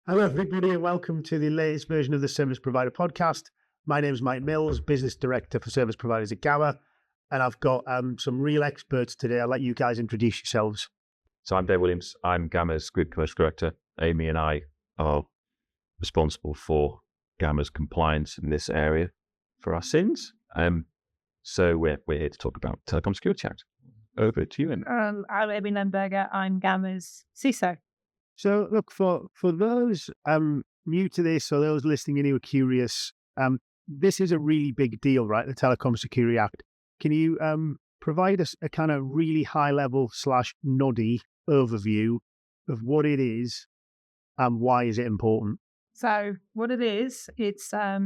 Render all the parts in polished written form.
Hello, everybody, and welcome to the latest version of the Service Provider Podcast. My name is Mike Mills, Business Director for Service Providers at Gamma, and I've got some real experts today. I'll let you guys introduce yourselves. So I'm Dave Williams. I'm Gamma's Group Commercial Director. Amy and I are responsible for Gamma's compliance in this area for our sins. So we're here to talk about Telecoms Security Act. Over to you, Amy. I'm Amy Lemberger. I'm Gamma's CISO. So, look, for those new to this or those listening in who are curious, this is a really big deal, right? The Telecoms Security Act. Can you provide us a kind of really high-level / noddy overview of what it is and why is it important? So what it is, it's a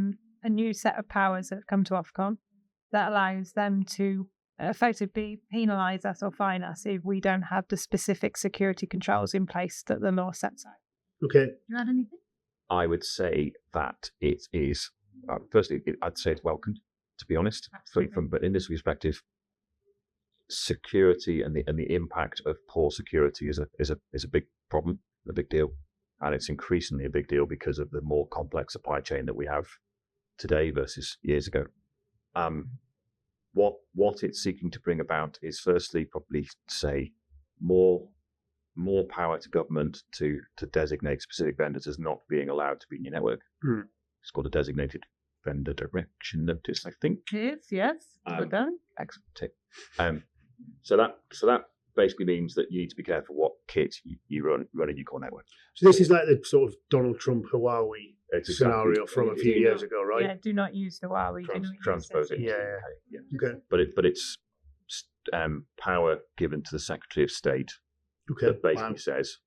new set of powers that have come to Ofcom that allows them to effectively penalise us or fine us if we don't have the specific security controls in place that the law sets out. Okay. Do you add anything? I would say that it is, firstly, I'd say it's welcomed, to be honest, but in this perspective, security and the impact of poor security is a big problem, a big deal. And it's increasingly a big deal because of the more complex supply chain that we have today versus years ago. What it's seeking to bring about is firstly probably say more power to government to designate specific vendors as not being allowed to be in your network. It's called a designated vendor direction notice, I think. It is, yes. Good done. Excellent tip. So that basically means that you need to be careful what kit you run in your core network. So this is like the sort of Donald Trump Huawei scenario from a few years ago, right? Yeah, do not use the Huawei. Transpose it. Yeah. Okay. But it's power given to the Secretary of State that basically says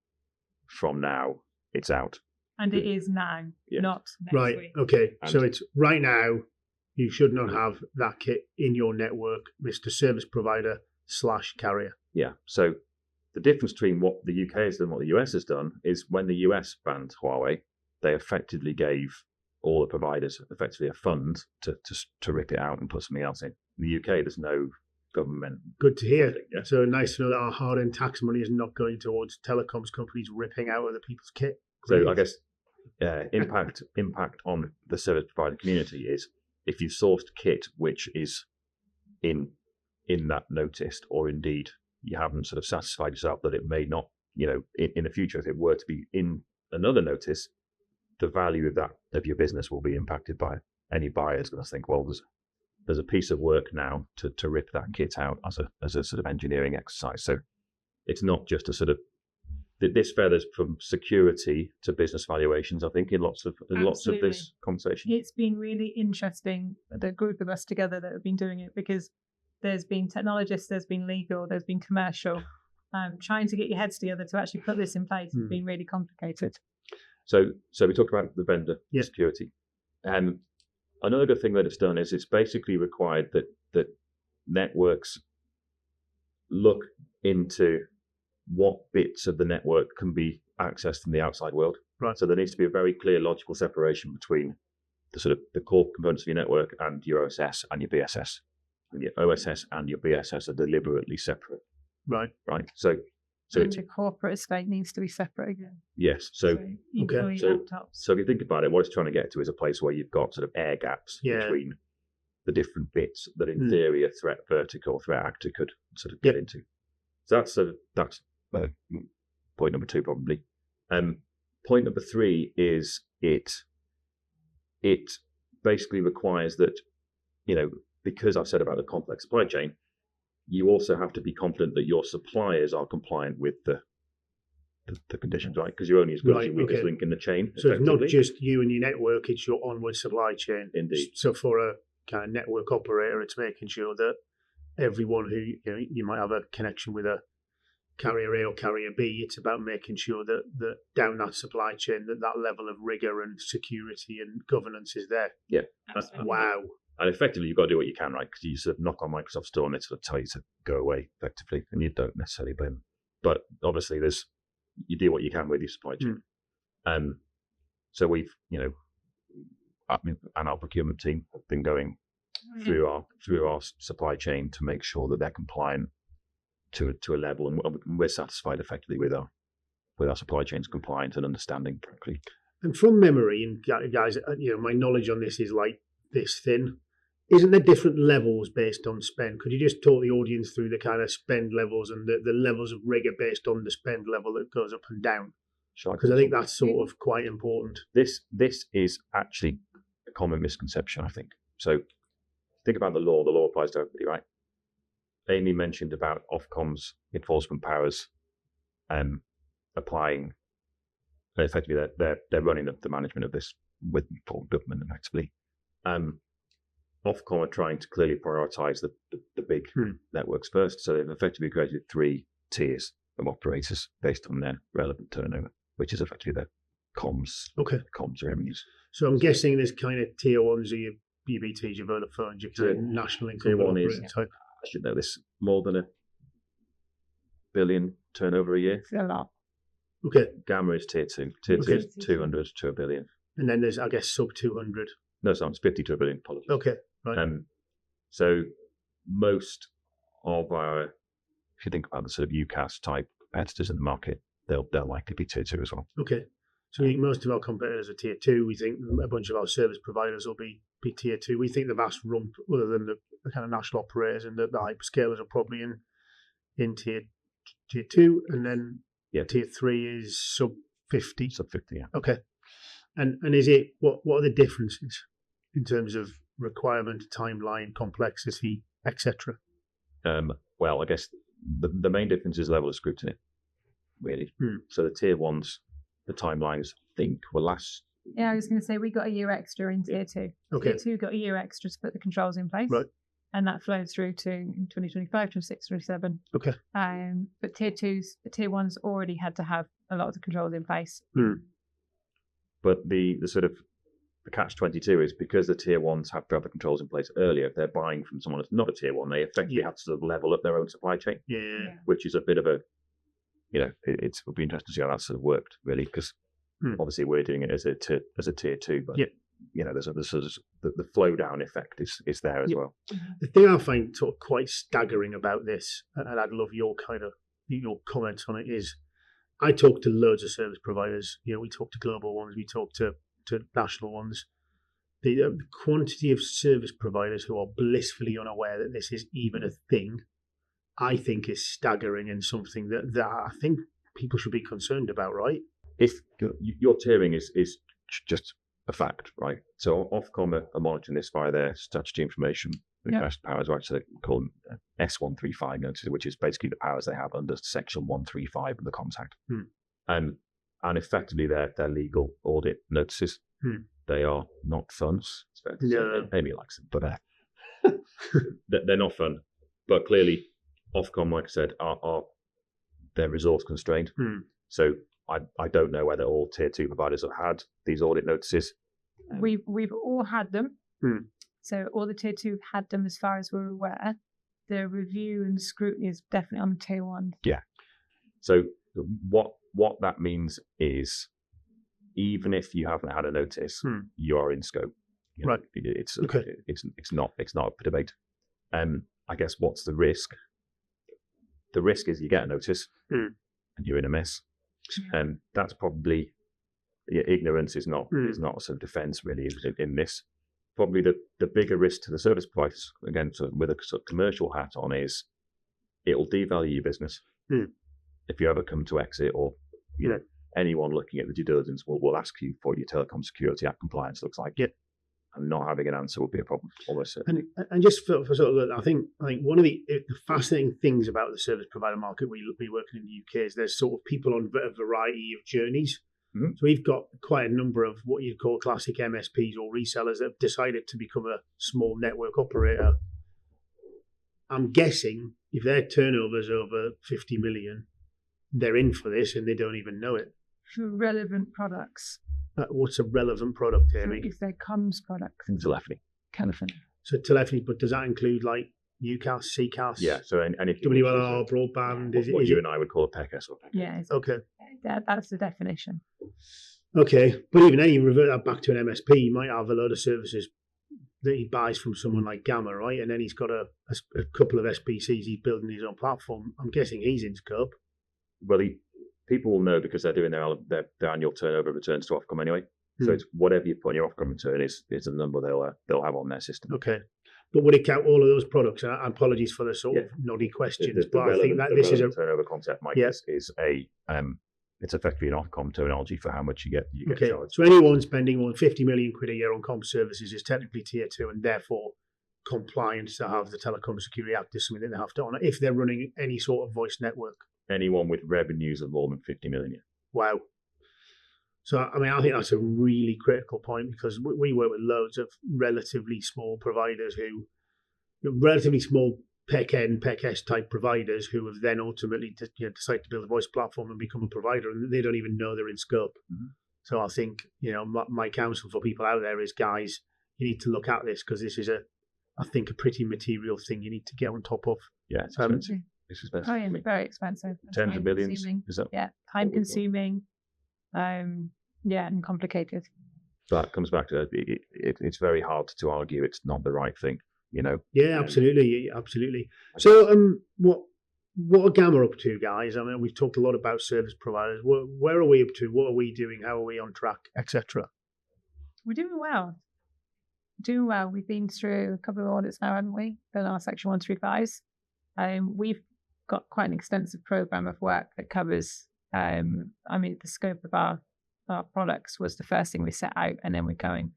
from now it's out. And it is now, not next Right. week. Okay. And so it's right now. You should not have that kit in your network, Mr. Service Provider / carrier. Yeah. So the difference between what the UK has done and what the US has done is when the US banned Huawei, they effectively gave all the providers effectively a fund to rip it out and put something else in. In the UK, there's no government. Good to hear. Yeah. So nice to know that our hard-earned tax money is not going towards telecoms companies ripping out other people's kit. So I guess impact on the service provider community is if you've sourced kit which is in that notice, or indeed you haven't sort of satisfied yourself that it may not, in the future, if it were to be in another notice, the value of your business will be impacted by it. Any buyer is going to think, well, there's a piece of work now to rip that kit out as a sort of engineering exercise. So it's not just a sort of this feathers from security to business valuations, I think, in lots of this conversation. It's been really interesting, the group of us together that have been doing it, because there's been technologists, there's been legal, there's been commercial. Trying to get your heads together to actually put this in place has been really complicated. So we talked about the vendor security. Another good thing that it's done is it's basically required that networks look into what bits of the network can be accessed from the outside world. Right. So there needs to be a very clear logical separation between the core components of your network and your OSS and your BSS. And your OSS and your BSS are deliberately separate. Right. So the corporate estate needs to be separate again. Yes. So laptops. if you think about it, what it's trying to get to is a place where you've got sort of air gaps between the different bits that in theory a threat vertical or threat actor could sort of get into. So that's point number 2 probably. Point number 3 is it basically requires that, because I've said about the complex supply chain, you also have to be confident that your suppliers are compliant with the conditions, right? Because you're only as good as your weakest link in the chain. So it's not just you and your network, it's your onward supply chain. Indeed. So for a kind of network operator, it's making sure that everyone who, you might have a connection with a carrier A or carrier B, it's about making sure that down that supply chain, that level of rigor and security and governance is there. Yeah. Wow. And effectively, you've got to do what you can, right? Because you sort of knock on Microsoft's door and they sort of tell you to go away effectively, and you don't necessarily blame them. But obviously, you do what you can with your supply chain. So we've, and our procurement team have been going through our supply chain to make sure that they're compliant to a level, and we're satisfied effectively with our supply chains compliant and understanding correctly. And from memory, and guys, my knowledge on this is like this thin. Isn't there different levels based on spend? Could you just talk the audience through the kind of spend levels and the levels of rigor based on the spend level that goes up and down? Because I think that's sort of quite important. This is actually a common misconception, I think. So think about the law. The law applies to everybody, right? Amy mentioned about Ofcom's enforcement powers applying. Effectively, they're running the management of this with government, effectively. Ofcom are trying to clearly prioritise the big networks first, so they've effectively created 3 tiers of operators based on their relevant turnover, which is effectively their comms revenues. So I'm guessing there's kind of tier 1s are your BTs, your Vodafone, your kind of national incumbent tier 1 operator is, type. I should know this, more than $1 billion turnover a year. It's a lot. Okay. Gamma is tier 2. Tier 2 is 200 to $1 billion. And then there's, I guess, sub 200. No, it's 50 to $1 billion. Apologies. Okay, right. So most of our, if you think about the sort of UCAS type competitors in the market, they'll likely be tier 2 as well. Okay. So we think most of our competitors are tier 2. We think a bunch of our service providers will be tier 2. We think the vast rump, other than the kind of national operators and the hyperscalers, are probably in tier 2, and then tier 3 is sub 50. Sub 50, yeah. Okay. And is it what are the differences in terms of requirement, timeline, complexity, etc.? Well, I guess the main difference is level of scrutiny, really. So the tier 1s, the timelines, I think, will last. Yeah, I was going to say we got a year extra in tier 2. Okay. Tier 2 got a year extra to put the controls in place. Right. And that flowed through to in 2025, 26, 27. Okay. But tier 1s already had to have a lot of the controls in place. But the sort of the catch-22 is because the tier 1s have to have the controls in place earlier. If they're buying from someone that's not a tier 1, they effectively have to sort of level up their own supply chain. Yeah. Which is a bit of a, it would be interesting to see how that sort of worked, really, because obviously we're doing it as a tier 2, but there's the flow down effect is there as well. The thing I find sort of quite staggering about this, and I'd love your comments on it, is I talk to loads of service providers. We talk to global ones, we talk to national ones. The quantity of service providers who are blissfully unaware that this is even a thing, I think, is staggering, and something that I think people should be concerned about, right? If your tiering is just a fact, right? So Ofcom are monitoring this via their statutory information request powers, right? So they call them S135 notices, which is basically the powers they have under Section 135 of the Comms Act. And effectively they're legal audit notices. They are not fun. It's fair to say. Amy likes them, but they're not fun. But clearly, Ofcom, like I said, are they're resource constrained. So I don't know whether all tier 2 providers have had these audit notices. We've all had them. So all the tier 2 had them as far as we're aware. The review and scrutiny is definitely on the tier 1. Yeah. So what that means is, even if you haven't had a notice, you are in scope. Right. It's not up for debate. I guess what's the risk? The risk is you get a notice and you're in a mess. And that's probably ignorance is not a sort of defence really in this. Probably the bigger risk to the service providers, again, sort of with a sort of commercial hat on, is it'll devalue your business. If you ever come to exit, or anyone looking at the due diligence will ask you for your Telecoms Security Act compliance looks like. And not having an answer would be a problem, almost certainly. And just for sort of, I think one of the fascinating things about the service provider market we working in the UK is there's sort of people on a variety of journeys. So we've got quite a number of what you'd call classic MSPs or resellers that have decided to become a small network operator. I'm guessing if their turnover's over 50 million, they're in for this and they don't even know it. For relevant products. What's a relevant product, Amy? If they're comms products. Telephony. Telephony. So telephony, but does that include like UCAS, CCAS? Yeah, so anything. WLR, broadband? What you and I would call a PECS or PECS. Yeah. Okay. That's the definition. Okay, but even then, you revert that back to an MSP, you might have a load of services that he buys from someone like Gamma, right? And then he's got a couple of SPCs he's building his own platform. I'm guessing he's in scope. Well, people will know because they're doing their annual turnover returns to Ofcom anyway. So it's whatever you put in your Ofcom return is the number they'll have on their system. Okay. But would it count all of those products? And apologies for the sort of noddy questions, but I think that this is a turnover concept, Mike, is a it's effectively an Ofcom terminology for how much you get charged. So anyone spending more than 50 million quid a year on comm services is technically tier 2 and therefore compliant to have the Telecoms Security Act is something that they have to honour if they're running any sort of voice network. Anyone with revenues of more than 50 million. Wow. So, I mean, I think that's a really critical point because we work with loads of relatively small providers relatively small PEC N, PEC S type providers who have then ultimately decided to build a voice platform and become a provider, and they don't even know they're in scope. Mm-hmm. So I think, my counsel for people out there is, guys, you need to look at this because this is I think a pretty material thing you need to get on top of. Yeah, it's expensive. It's expensive. Oh, yeah, very expensive. Tens of millions. Is that time consuming. And complicated. That comes back to it's very hard to argue it's not the right thing, Yeah, absolutely. So, what are Gamma up to, guys? I mean, we've talked a lot about service providers. Where are we up to? What are we doing? How are we on track, etc.? We're doing well. We've been through a couple of audits now, haven't we? For our Section 135s. We've got quite an extensive program of work that covers. The scope of our products was the first thing we set out, and then we're going.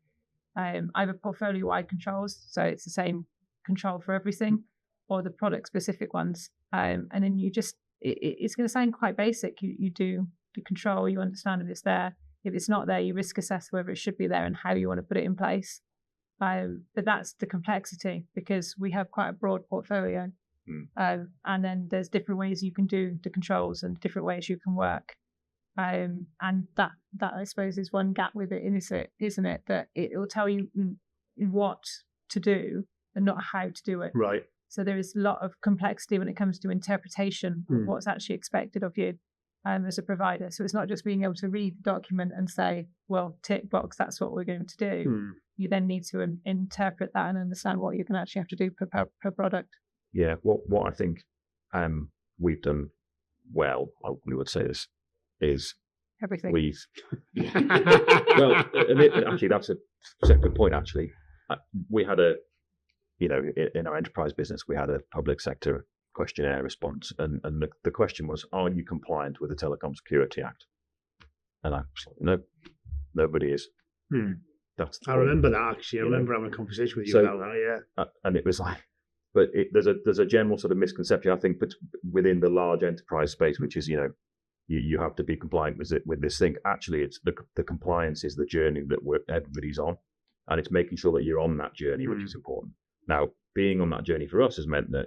Either portfolio-wide controls, so it's the same control for everything, or the product-specific ones. And then you just, it's going to sound quite basic. You do the control, you understand if it's there. If it's not there, you risk assess whether it should be there and how you want to put it in place. But that's the complexity because we have quite a broad portfolio. And then there's different ways you can do the controls and different ways you can work. And that I suppose is one gap with it, isn't it? That it will tell you what to do and not how to do it. Right. So there is a lot of complexity when it comes to interpretation of what's actually expected of you as a provider. So it's not just being able to read the document and say, well, tick box, that's what we're going to do. You then need to interpret that and understand what you're going to actually have to do per product. Yeah, what I think we've done well, I would say this, is everything. Well, actually, that's a separate point. Actually, we had in our enterprise business, we had a public sector questionnaire response, and the question was, "Are you compliant with the Telecoms Security Act?" And I was like, "No, nobody is." I remember that actually. I remember having a conversation with you about that. Yeah, and it was like, but there's a general sort of misconception, I think, but within the large enterprise space, which is you have to be compliant with this thing. Actually, it's the compliance is the journey that everybody's on, and it's making sure that you're on that journey, which is important. Now, being on that journey for us has meant that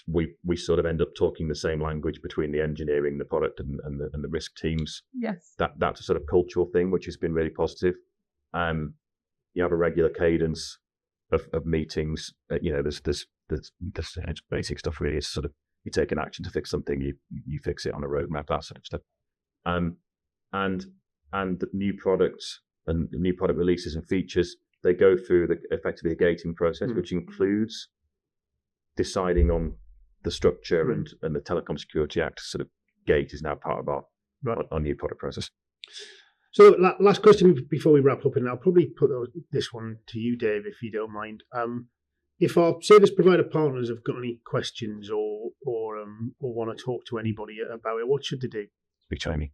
we sort of end up talking the same language between the engineering, the product, and the risk teams. Yes, that's a sort of cultural thing, which has been really positive. You have a regular cadence of meetings. There's basic stuff really. It's sort of, you take an action to fix something, you fix it on a roadmap, that sort of stuff. And the new products and new product releases and features, they go through effectively a gating process, which includes deciding on the structure and the Telecoms Security Act sort of gate is now part of our new product process. So last question before we wrap up, and I'll probably put this one to you, Dave, if you don't mind. If our service provider partners have got any questions or want to talk to anybody about it, what should they do? Speak to Amy.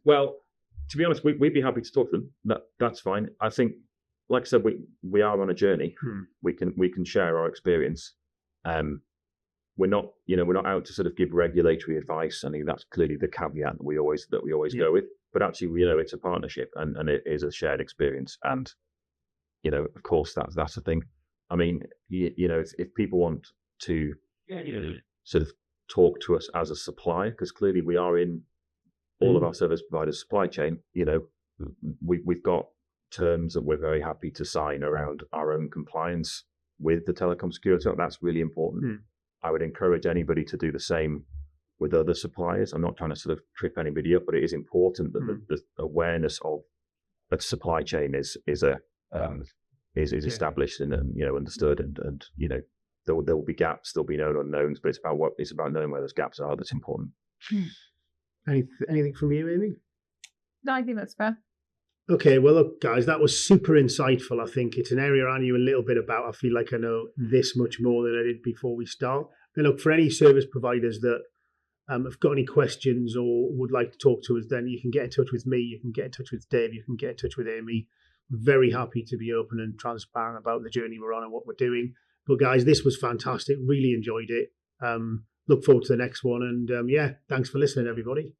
Well, to be honest, we'd be happy to talk to them. That's fine. I think, like I said, we are on a journey. We can share our experience. We're not out to sort of give regulatory advice. I think that's clearly the caveat that we always go with. But actually, it's a partnership and it is a shared experience. And of course, that's the thing. I mean, if people want to sort of talk to us as a supplier, because clearly we are in all of our service providers' supply chain. We've got terms that we're very happy to sign around our own compliance with the Telecom Security Act. That's really important. I would encourage anybody to do the same with other suppliers. I'm not trying to sort of trip anybody up, but it is important that the awareness of that supply chain is established and understood, and there will be gaps, there'll be known unknowns, but it's about knowing where those gaps are that's important. Anything from you, Amy? No, I think that's fair. Okay, well, look, guys, that was super insightful. I think it's an area I knew a little bit about. I feel like I know this much more than I did before we start. And look, for any service providers that have got any questions or would like to talk to us, then you can get in touch with me, you can get in touch with Dave, you can get in touch with Amy. Very happy to be open and transparent about the journey we're on and what we're doing. But guys, this was fantastic. Really enjoyed it. Look forward to the next one. And yeah, thanks for listening, everybody.